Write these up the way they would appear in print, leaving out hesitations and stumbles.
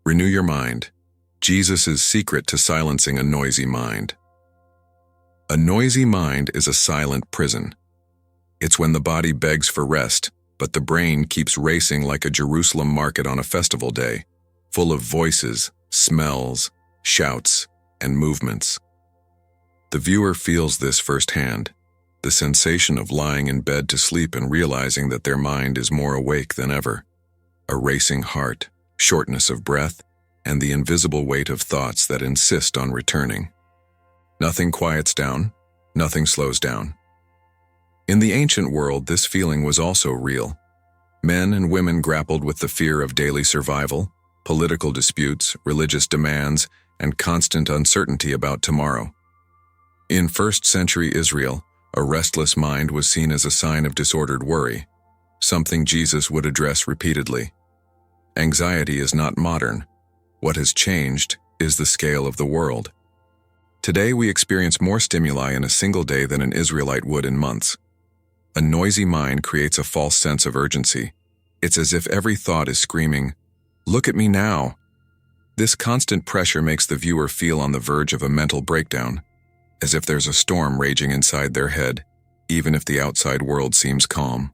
Renew your mind. Jesus' secret to silencing a noisy mind. A noisy mind is a silent prison. It's when the body begs for rest, but the brain keeps racing like a Jerusalem market on a festival day, full of voices, smells, shouts, and movements. The viewer feels this firsthand, the sensation of lying in bed to sleep and realizing that their mind is more awake than ever. A racing heart, shortness of breath, and the invisible weight of thoughts that insist on returning. Nothing quiets down, nothing slows down. In the ancient world, this feeling was also real. Men and women grappled with the fear of daily survival, political disputes, religious demands, and constant uncertainty about tomorrow. In 1st century Israel, a restless mind was seen as a sign of disordered worry, something Jesus would address repeatedly. Anxiety is not modern. What has changed is the scale of the world. Today we experience more stimuli in a single day than an Israelite would in months. A noisy mind creates a false sense of urgency. It's as if every thought is screaming, "Look at me now." This constant pressure makes the viewer feel on the verge of a mental breakdown, as if there's a storm raging inside their head, even if the outside world seems calm.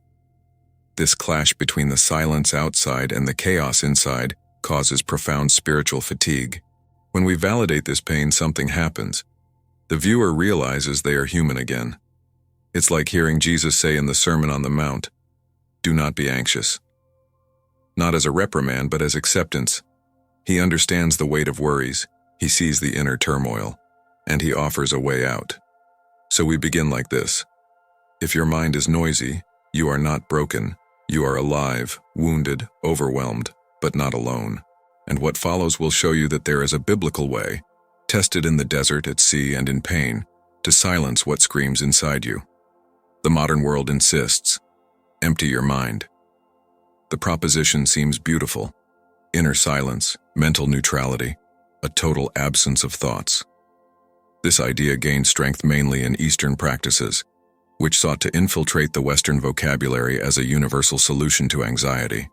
This clash between the silence outside and the chaos inside causes profound spiritual fatigue. When we validate this pain, something happens. The viewer realizes they are human again. It's like hearing Jesus say in the Sermon on the Mount, "Do not be anxious." Not as a reprimand, but as acceptance. He understands the weight of worries, he sees the inner turmoil, and he offers a way out. So we begin like this. If your mind is noisy, you are not broken. You are alive, wounded, overwhelmed, but not alone. And what follows will show you that there is a biblical way, tested in the desert, at sea, and in pain, to silence what screams inside you. The modern world insists, empty your mind. The proposition seems beautiful. Inner silence, mental neutrality, a total absence of thoughts. This idea gained strength mainly in Eastern practices, which sought to infiltrate the Western vocabulary as a universal solution to anxiety.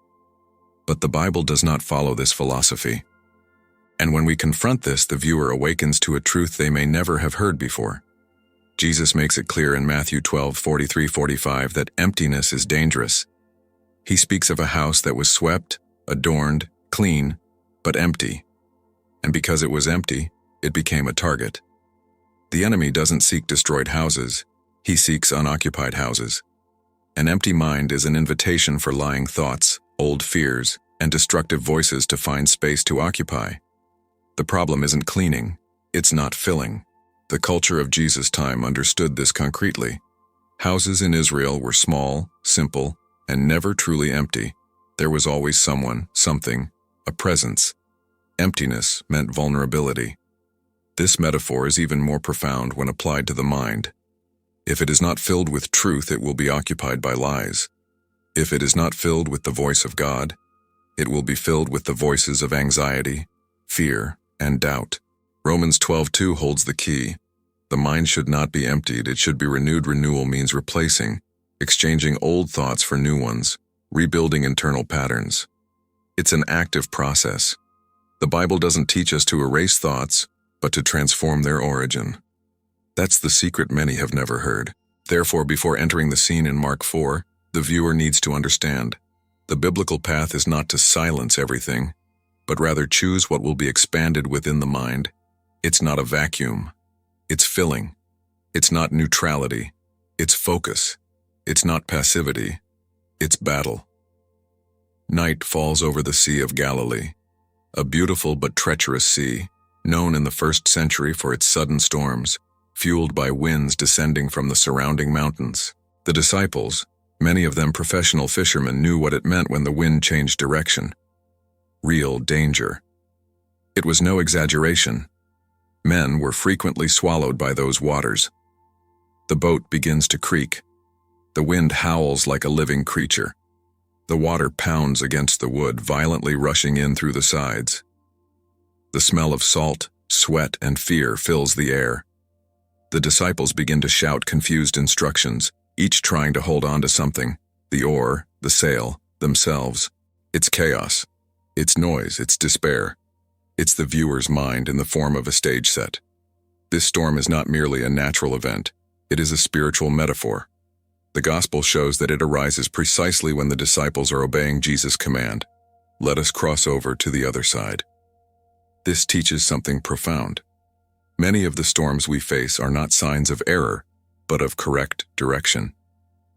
But the Bible does not follow this philosophy. And when we confront this, the viewer awakens to a truth they may never have heard before. Jesus makes it clear in Matthew 12:43-45 that emptiness is dangerous. He speaks of a house that was swept, adorned, clean, but empty. And because it was empty, it became a target. The enemy doesn't seek destroyed houses, he seeks unoccupied houses. An empty mind is an invitation for lying thoughts, old fears, and destructive voices to find space to occupy. The problem isn't cleaning, it's not filling. The culture of Jesus' time understood this concretely. Houses in Israel were small, simple, and never truly empty. There was always someone, something, a presence. Emptiness meant vulnerability. This metaphor is even more profound when applied to the mind. If it is not filled with truth, it will be occupied by lies. If it is not filled with the voice of God, it will be filled with the voices of anxiety, fear, and doubt. Romans 12:2 holds the key. The mind should not be emptied, it should be renewed. Renewal means replacing, exchanging old thoughts for new ones, rebuilding internal patterns. It's an active process. The Bible doesn't teach us to erase thoughts, but to transform their origin. That's the secret many have never heard. Therefore, before entering the scene in Mark 4, the viewer needs to understand. The biblical path is not to silence everything, but rather choose what will be expanded within the mind. It's not a vacuum. It's filling. It's not neutrality. It's focus. It's not passivity. It's battle. Night falls over the Sea of Galilee, a beautiful but treacherous sea, known in the 1st century for its sudden storms, fueled by winds descending from the surrounding mountains. The disciples, many of them professional fishermen, knew what it meant when the wind changed direction. Real danger. It was no exaggeration. Men were frequently swallowed by those waters. The boat begins to creak. The wind howls like a living creature. The water pounds against the wood, violently rushing in through the sides. The smell of salt, sweat, and fear fills the air. The disciples begin to shout confused instructions, each trying to hold on to something: the oar, the sail, themselves. It's chaos. It's noise. It's despair. It's the viewer's mind in the form of a stage set. This storm is not merely a natural event, it is a spiritual metaphor. The gospel shows that it arises precisely when the disciples are obeying Jesus' command, "Let us cross over to the other side." This teaches something profound. Many of the storms we face are not signs of error, but of correct direction.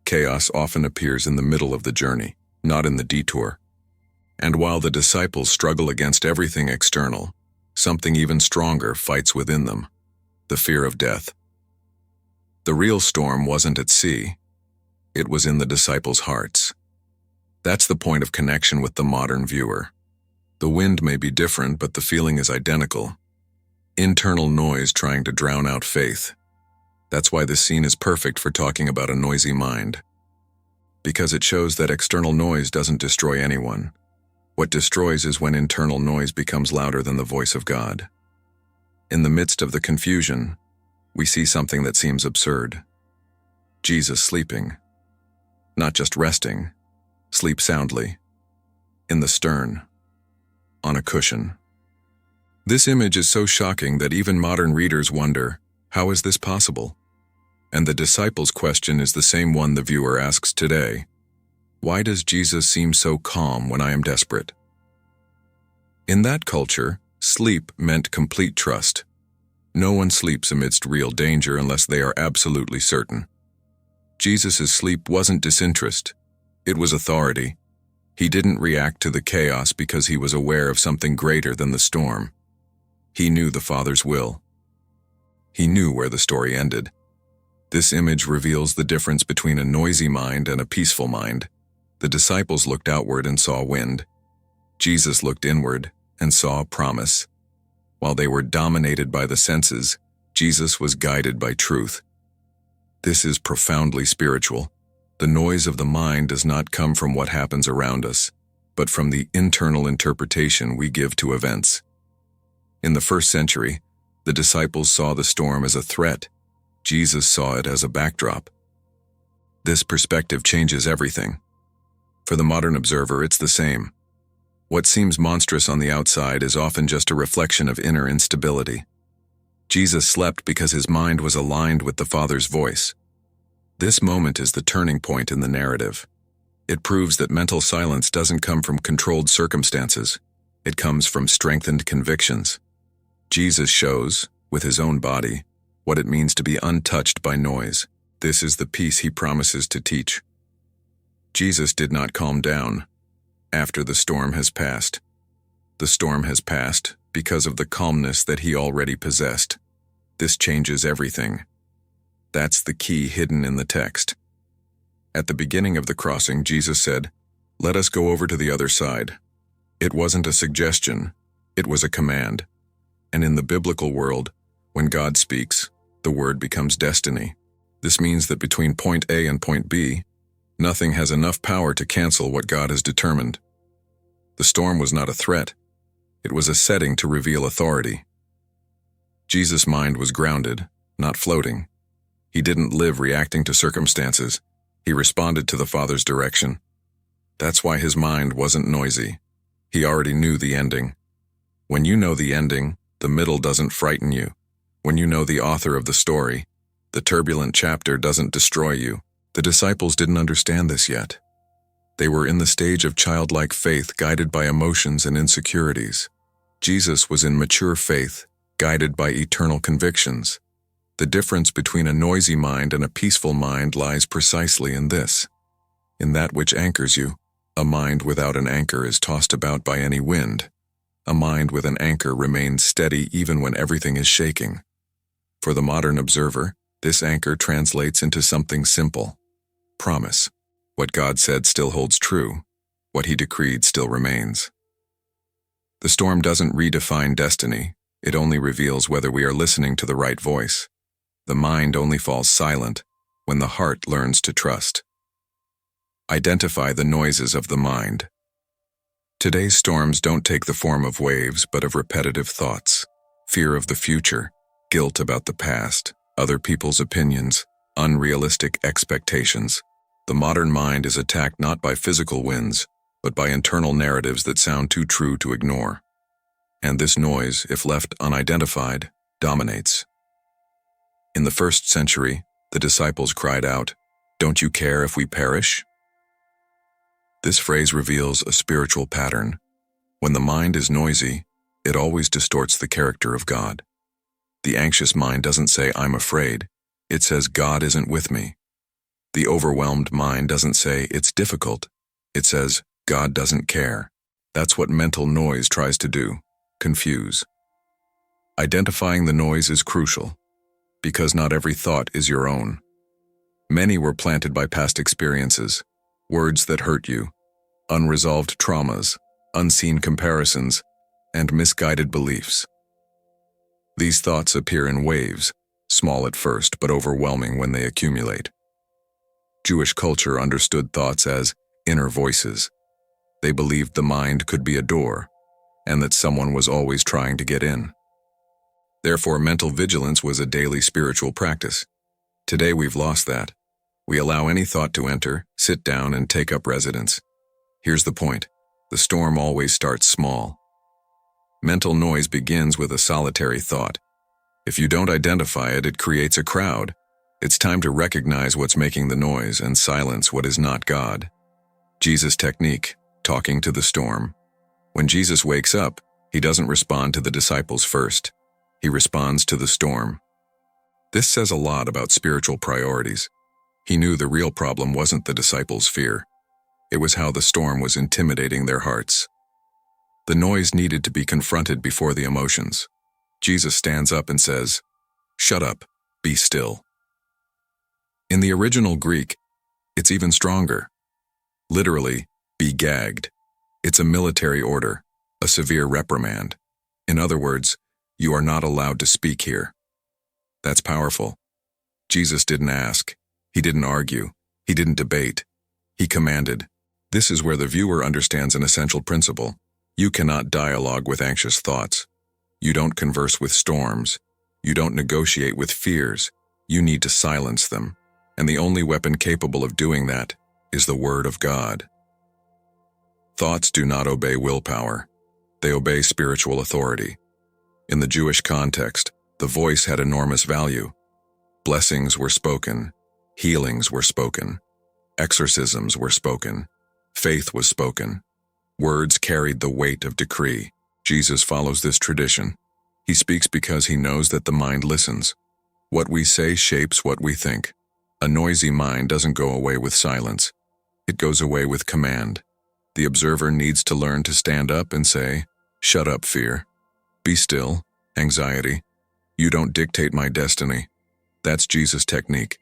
Chaos often appears in the middle of the journey, not in the detour. And while the disciples struggle against everything external, something even stronger fights within them: the fear of death. The real storm wasn't at sea, it was in the disciples' hearts. That's the point of connection with the modern viewer. The wind may be different, but the feeling is identical. Internal noise trying to drown out faith. That's why this scene is perfect for talking about a noisy mind. Because it shows that external noise doesn't destroy anyone. What destroys is when internal noise becomes louder than the voice of God. In the midst of the confusion, we see something that seems absurd. Jesus sleeping. Not just resting, sleep soundly. In the stern. On a cushion. This image is so shocking that even modern readers wonder, how is this possible? And the disciples' question is the same one the viewer asks today. Why does Jesus seem so calm when I am desperate? In that culture, sleep meant complete trust. No one sleeps amidst real danger unless they are absolutely certain. Jesus' sleep wasn't disinterest, it was authority. He didn't react to the chaos because he was aware of something greater than the storm. He knew the Father's will. He knew where the story ended. This image reveals the difference between a noisy mind and a peaceful mind. The disciples looked outward and saw wind. Jesus looked inward and saw promise. While they were dominated by the senses, Jesus was guided by truth. This is profoundly spiritual. The noise of the mind does not come from what happens around us, but from the internal interpretation we give to events. In the first century, the disciples saw the storm as a threat. Jesus saw it as a backdrop. This perspective changes everything. For the modern observer, it's the same. What seems monstrous on the outside is often just a reflection of inner instability. Jesus slept because his mind was aligned with the Father's voice. This moment is the turning point in the narrative. It proves that mental silence doesn't come from controlled circumstances. It comes from strengthened convictions. Jesus shows, with his own body, what it means to be untouched by noise. This is the peace he promises to teach. Jesus did not calm down after the storm has passed. The storm has passed because of the calmness that he already possessed. This changes everything. That's the key hidden in the text. At the beginning of the crossing, Jesus said, "Let us go over to the other side." It wasn't a suggestion, it was a command. And in the biblical world, when God speaks, the word becomes destiny. This means that between point A and point B, nothing has enough power to cancel what God has determined. The storm was not a threat. It was a setting to reveal authority. Jesus' mind was grounded, not floating. He didn't live reacting to circumstances. He responded to the Father's direction. That's why his mind wasn't noisy. He already knew the ending. When you know the ending, the middle doesn't frighten you. When you know the author of the story, the turbulent chapter doesn't destroy you. The disciples didn't understand this yet. They were in the stage of childlike faith guided by emotions and insecurities. Jesus was in mature faith, guided by eternal convictions. The difference between a noisy mind and a peaceful mind lies precisely in this. In that which anchors you, a mind without an anchor is tossed about by any wind. A mind with an anchor remains steady even when everything is shaking. For the modern observer, this anchor translates into something simple: promise. What God said still holds true. What he decreed still remains. The storm doesn't redefine destiny. It only reveals whether we are listening to the right voice. The mind only falls silent when the heart learns to trust. Identify the noises of the mind. Today's storms don't take the form of waves, but of repetitive thoughts. Fear of the future, guilt about the past, other people's opinions, unrealistic expectations. The modern mind is attacked not by physical winds, but by internal narratives that sound too true to ignore. And this noise, if left unidentified, dominates. In the 1st century, the disciples cried out, "Don't you care if we perish?" This phrase reveals a spiritual pattern. When the mind is noisy, it always distorts the character of God. The anxious mind doesn't say, "I'm afraid." It says, "God isn't with me." The overwhelmed mind doesn't say, "It's difficult." It says, "God doesn't care." That's what mental noise tries to do, confuse. Identifying the noise is crucial, because not every thought is your own. Many were planted by past experiences, words that hurt you, unresolved traumas, unseen comparisons, and misguided beliefs. These thoughts appear in waves, small at first but overwhelming when they accumulate. Jewish culture understood thoughts as inner voices. They believed the mind could be a door, and that someone was always trying to get in. Therefore, mental vigilance was a daily spiritual practice. Today we've lost that. We allow any thought to enter, sit down, and take up residence. Here's the point. The storm always starts small. Mental noise begins with a solitary thought. If you don't identify it, it creates a crowd. It's time to recognize what's making the noise and silence what is not God. Jesus' technique, talking to the storm. When Jesus wakes up, he doesn't respond to the disciples first. He responds to the storm. This says a lot about spiritual priorities. He knew the real problem wasn't the disciples' fear. It was how the storm was intimidating their hearts. The noise needed to be confronted before the emotions. Jesus stands up and says, "Shut up, be still." In the original Greek, it's even stronger. Literally, be gagged. It's a military order, a severe reprimand. In other words, you are not allowed to speak here. That's powerful. Jesus didn't ask. He didn't argue. He didn't debate. He commanded. This is where the viewer understands an essential principle. You cannot dialogue with anxious thoughts. You don't converse with storms. You don't negotiate with fears. You need to silence them. And the only weapon capable of doing that is the Word of God. Thoughts do not obey willpower. They obey spiritual authority. In the Jewish context, the voice had enormous value. Blessings were spoken. Healings were spoken. Exorcisms were spoken. Faith was spoken. Words carried the weight of decree. Jesus follows this tradition. He speaks because he knows that the mind listens. What we say shapes what we think. A noisy mind doesn't go away with silence. It goes away with command. The observer needs to learn to stand up and say, "Shut up, fear. Be still, anxiety. You don't dictate my destiny." That's Jesus' technique.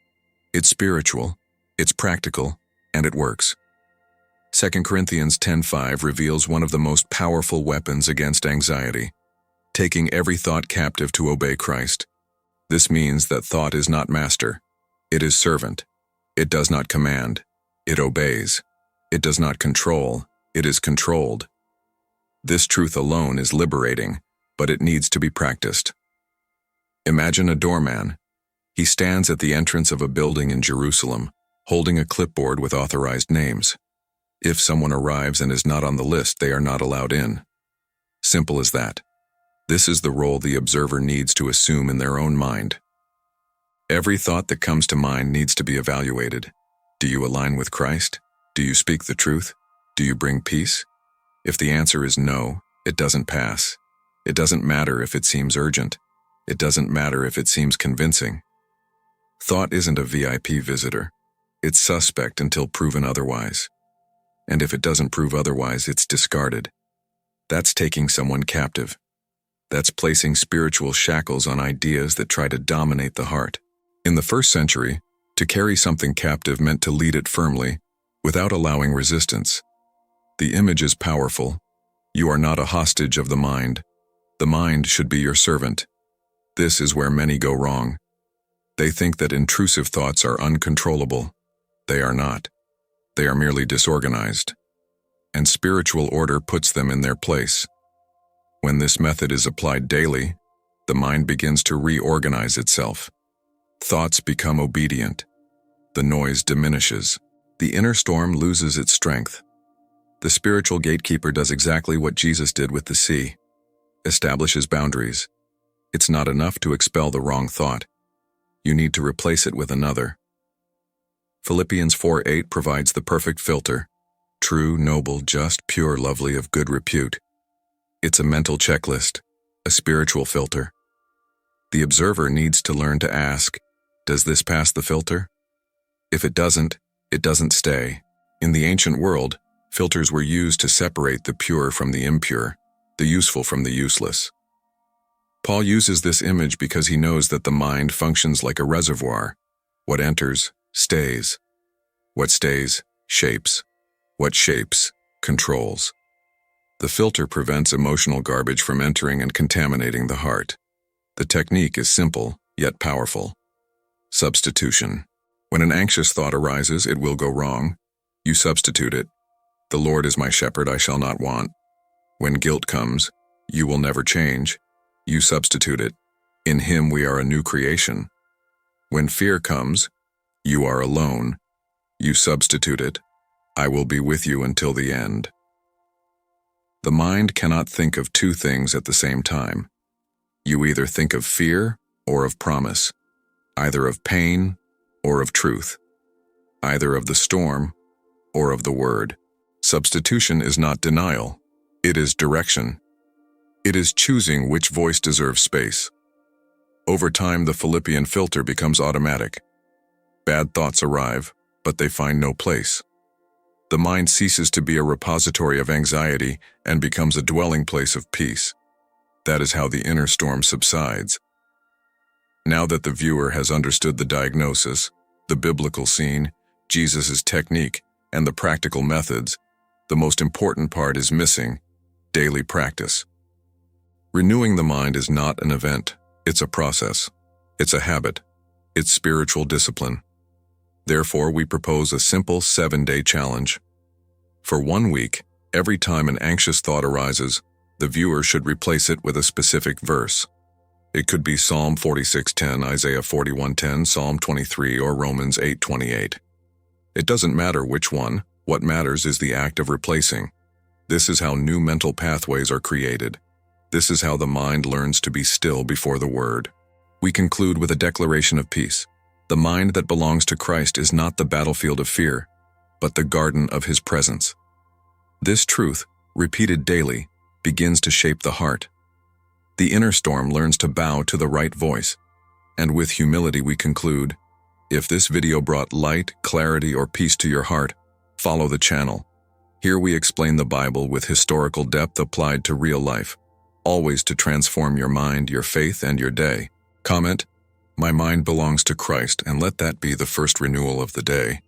It's spiritual, it's practical, and it works. 2 Corinthians 10:5 reveals one of the most powerful weapons against anxiety, taking every thought captive to obey Christ. This means that thought is not master. It is servant. It does not command. It obeys. It does not control. It is controlled. This truth alone is liberating, but it needs to be practiced. Imagine a doorman. He stands at the entrance of a building in Jerusalem, holding a clipboard with authorized names. If someone arrives and is not on the list, they are not allowed in. Simple as that. This is the role the observer needs to assume in their own mind. Every thought that comes to mind needs to be evaluated. Do you align with Christ? Do you speak the truth? Do you bring peace? If the answer is no, it doesn't pass. It doesn't matter if it seems urgent. It doesn't matter if it seems convincing. Thought isn't a VIP visitor. It's suspect until proven otherwise. And if it doesn't prove otherwise, it's discarded. That's taking someone captive. That's placing spiritual shackles on ideas that try to dominate the heart. In the 1st century, to carry something captive meant to lead it firmly, without allowing resistance. The image is powerful. You are not a hostage of the mind. The mind should be your servant. This is where many go wrong. They think that intrusive thoughts are uncontrollable. They are not. They are merely disorganized. And spiritual order puts them in their place. When this method is applied daily, the mind begins to reorganize itself. Thoughts become obedient. The noise diminishes. The inner storm loses its strength. The spiritual gatekeeper does exactly what Jesus did with the sea. establishes boundaries. It's not enough to expel the wrong thought. You need to replace it with another. Philippians 4:8 provides the perfect filter: true, noble, just, pure, lovely, of good repute. It's a mental checklist, a spiritual filter. The observer needs to learn to ask, does this pass the filter? If it doesn't stay. In the ancient world, filters were used to separate the pure from the impure, the useful from the useless. Paul uses this image because he knows that the mind functions like a reservoir. What enters, stays. What stays, shapes. What shapes, controls. The filter prevents emotional garbage from entering and contaminating the heart. The technique is simple, yet powerful. Substitution. When an anxious thought arises, it will go wrong. You substitute it. The Lord is my shepherd, I shall not want. When guilt comes, you will never change. You substitute it. In Him we are a new creation. When fear comes, you are alone. You substitute it. I will be with you until the end. The mind cannot think of two things at the same time. You either think of fear or of promise, either of pain or of truth, either of the storm or of the word. Substitution is not denial. It is direction. It is choosing which voice deserves space. Over time, the Philippian filter becomes automatic. Bad thoughts arrive, but they find no place. The mind ceases to be a repository of anxiety and becomes a dwelling place of peace. That is how the inner storm subsides. Now that the viewer has understood the diagnosis, the biblical scene, Jesus' technique, and the practical methods, the most important part is missing: daily practice. Renewing the mind is not an event, it's a process. It's a habit. It's spiritual discipline. Therefore, we propose a simple 7-day challenge. For 1 week, every time an anxious thought arises, the viewer should replace it with a specific verse. It could be Psalm 46:10, Isaiah 41:10, Psalm 23, or Romans 8:28. It doesn't matter which one. What matters is the act of replacing. This is how new mental pathways are created. This is how the mind learns to be still before the Word. We conclude with a declaration of peace. The mind that belongs to Christ is not the battlefield of fear, but the garden of His presence. This truth, repeated daily, begins to shape the heart. The inner storm learns to bow to the right voice. And with humility we conclude, if this video brought light, clarity, or peace to your heart, follow the channel. Here we explain the Bible with historical depth applied to real life, always to transform your mind, your faith, and your day. Comment, "My mind belongs to Christ," and let that be the first renewal of the day.